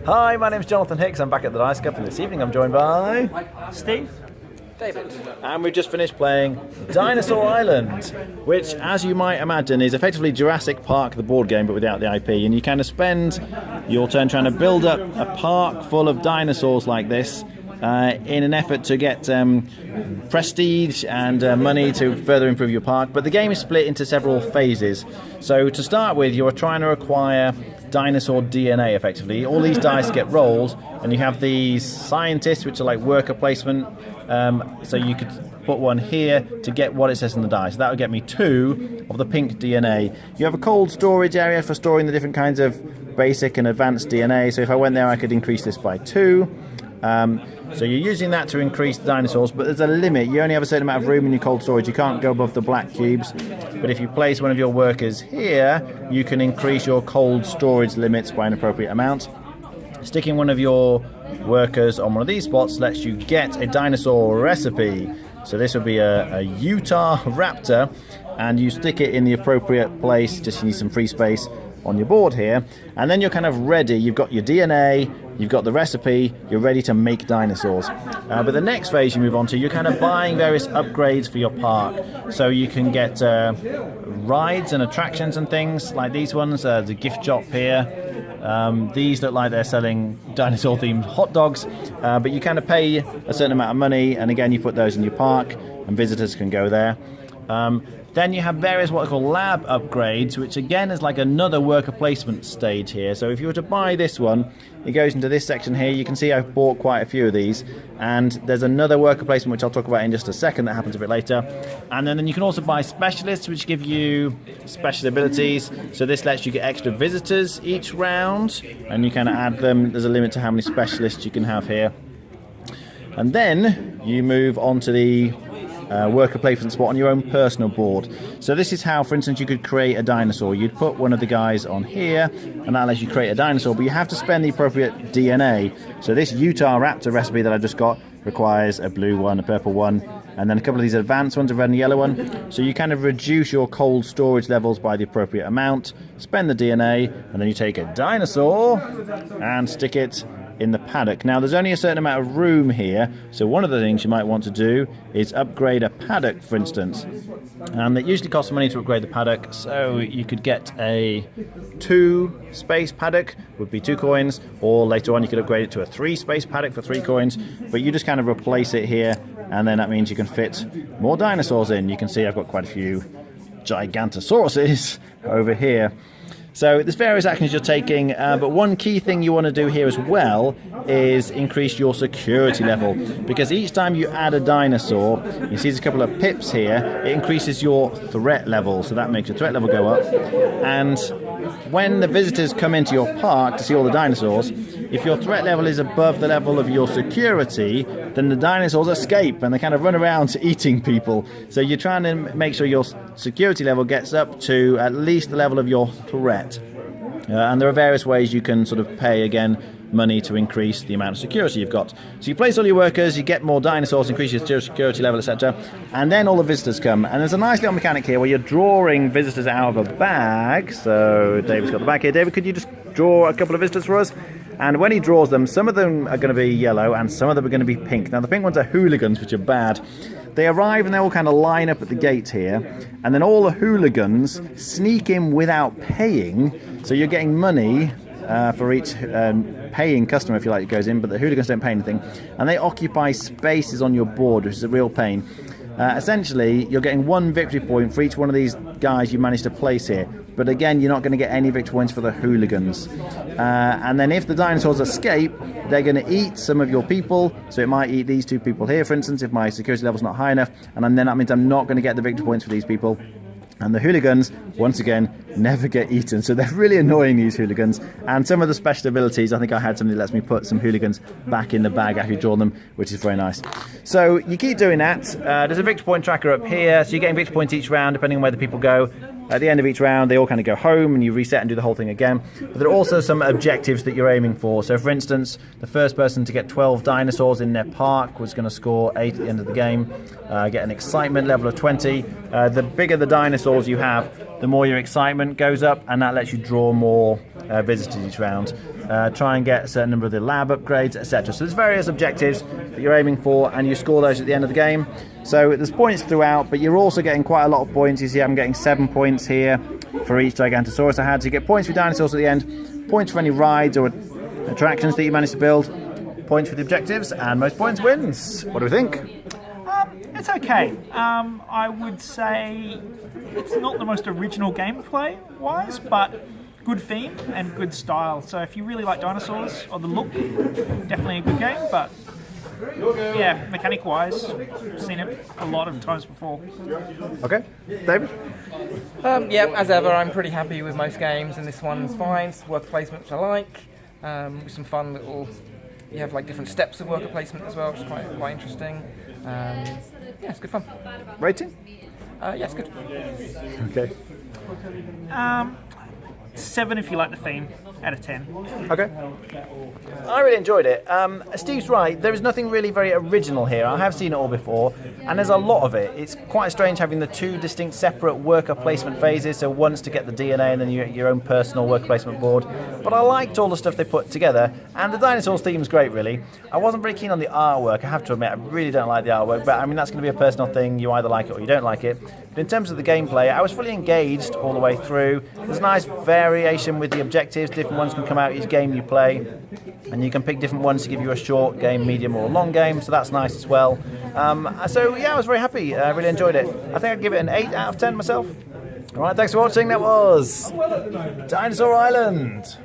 Hi, my name's Jonathan Hicks. I'm back at the Dice Cup, and this evening I'm joined by Steve. David. And we've just finished playing Dinosaur Island, which, as you might imagine, is effectively Jurassic Park, the board game, but without the IP. And you kind of spend your turn trying to build up a park full of dinosaurs like this in an effort to get prestige and money to further improve your park. But the game is split into several phases. So to start with, you're trying to acquire dinosaur DNA, effectively. All these dice get rolled, and you have these scientists, which are like worker placement. So you could put one here to get what it says in the dice. That would get me 2 of the pink DNA. You have a cold storage area for storing the different kinds of basic and advanced DNA. So if I went there, I could increase this by 2. So you're using that to increase the dinosaurs, but there's a limit. You only have a certain amount of room in your cold storage. You can't go above the black cubes. But if you place one of your workers here, you can increase your cold storage limits by an appropriate amount. Sticking one of your workers on one of these spots lets you get a dinosaur recipe. So this would be a Utah raptor, and you stick it in the appropriate place. Just need some free space on your board here, and then you're kind of ready. You've got your DNA, you've got the recipe, you're ready to make dinosaurs. But the next phase you move on to, you're kind of buying various upgrades for your park. So you can get rides and attractions and things like these ones. The gift shop here. These look like they're selling dinosaur themed hot dogs, but you kind of pay a certain amount of money, and again you put those in your park and visitors can go there. Then you have various what are called lab upgrades, which again is like another worker placement stage here. So if you were to buy this one, it goes into this section here. You can see I've bought quite a few of these, and there's another worker placement which I'll talk about in just a second that happens a bit later. And then you can also buy specialists, which give you special abilities. So this lets you get extra visitors each round, and you kind of add them. There's a limit to how many specialists you can have here. And then you move on to the worker placement spot on your own personal board. So this is how, for instance, you could create a dinosaur. You'd put one of the guys on here, and that lets you create a dinosaur, but you have to spend the appropriate DNA. So this Utah raptor recipe that I just got requires a blue one, a purple one, and then a couple of these advanced ones, a red and yellow one. So you kind of reduce your cold storage levels by the appropriate amount, spend the DNA, and then you take a dinosaur and stick it in the paddock. Now there's only a certain amount of room here, so one of the things you might want to do is upgrade a paddock, for instance. And it usually costs money to upgrade the paddock, so you could get a 2 space paddock, would be 2 coins, or later on you could upgrade it to a 3 space paddock for 3 coins, but you just kind of replace it here, and then that means you can fit more dinosaurs in. You can see I've got quite a few Gigantosauruses over here. So there's various actions you're taking, but one key thing you want to do here as well is increase your security level, because each time you add a dinosaur, you see there's a couple of pips here, it increases your threat level, so that makes your threat level go up. And when the visitors come into your park to see all the dinosaurs, if your threat level is above the level of your security, then the dinosaurs escape and they kind of run around eating people. So you're trying to make sure your security level gets up to at least the level of your threat. And there are various ways you can sort of pay, again, money to increase the amount of security you've got. So you place all your workers, you get more dinosaurs, increase your security level, etc. And then all the visitors come. And there's a nice little mechanic here where you're drawing visitors out of a bag. So David's got the bag here. David, could you just draw a couple of visitors for us? And when he draws them, some of them are going to be yellow and some of them are going to be pink. Now the pink ones are hooligans, which are bad. They arrive and they all kind of line up at the gate here, and then all the hooligans sneak in without paying. So you're getting money for each paying customer, if you like, that goes in, but the hooligans don't pay anything. And they occupy spaces on your board, which is a real pain. Essentially, you're getting 1 victory point for each one of these guys you manage to place here. But again, you're not going to get any victory points for the hooligans. And then if the dinosaurs escape, they're going to eat some of your people. So it might eat these 2 people here, for instance, if my security level's not high enough. And then that means I'm not going to get the victory points for these people. And the hooligans, once again, never get eaten. So they're really annoying, these hooligans. And some of the special abilities, I think I had something that lets me put some hooligans back in the bag after you draw them, which is very nice. So you keep doing that. There's a victory point tracker up here. So you're getting victory points each round, depending on where the people go. At the end of each round, they all kind of go home and you reset and do the whole thing again. But there are also some objectives that you're aiming for. So for instance, the first person to get 12 dinosaurs in their park was going to score 8 at the end of the game, get an excitement level of 20. The bigger the dinosaurs you have, the more your excitement goes up, and that lets you draw more visitors each round. Try and get a certain number of the lab upgrades, etc. So there's various objectives that you're aiming for, and you score those at the end of the game. So there's points throughout, but you're also getting quite a lot of points. You see I'm getting 7 points here for each Gigantosaurus I had. So you get points for dinosaurs at the end, points for any rides or attractions that you managed to build, points for the objectives, and most points wins. What do we think? It's okay. I would say it's not the most original gameplay-wise, but good theme and good style. So if you really like dinosaurs or the look, definitely a good game. But yeah, mechanic-wise, seen it a lot of times before. Okay, David? Yeah, as ever, I'm pretty happy with most games, and this one's fine. It's worker placement, which I like. With some fun little, you have like different steps of worker placement as well, which is quite interesting. Yeah, it's good fun. Rating? Yeah, it's good. Okay. 7 if you like the theme, out of 10. Okay. I really enjoyed it. Steve's right, there is nothing really very original here. I have seen it all before, and there's a lot of it. It's quite strange having the 2 distinct separate worker placement phases, so once to get the DNA and then you get your own personal worker placement board. But I liked all the stuff they put together, and the dinosaurs theme's great, really. I wasn't very keen on the artwork, I have to admit. I really don't like the artwork, but I mean, that's going to be a personal thing. You either like it or you don't like it. But in terms of the gameplay, I was fully engaged all the way through. There's a nice variation with the objectives. Different ones can come out each game you play, and you can pick different ones to give you a short game, medium or long game, so that's nice as well. So yeah, I was very happy. I really enjoyed it. I think I'd give it an 8 out of 10 myself. Alright, thanks for watching. That was Dinosaur Island.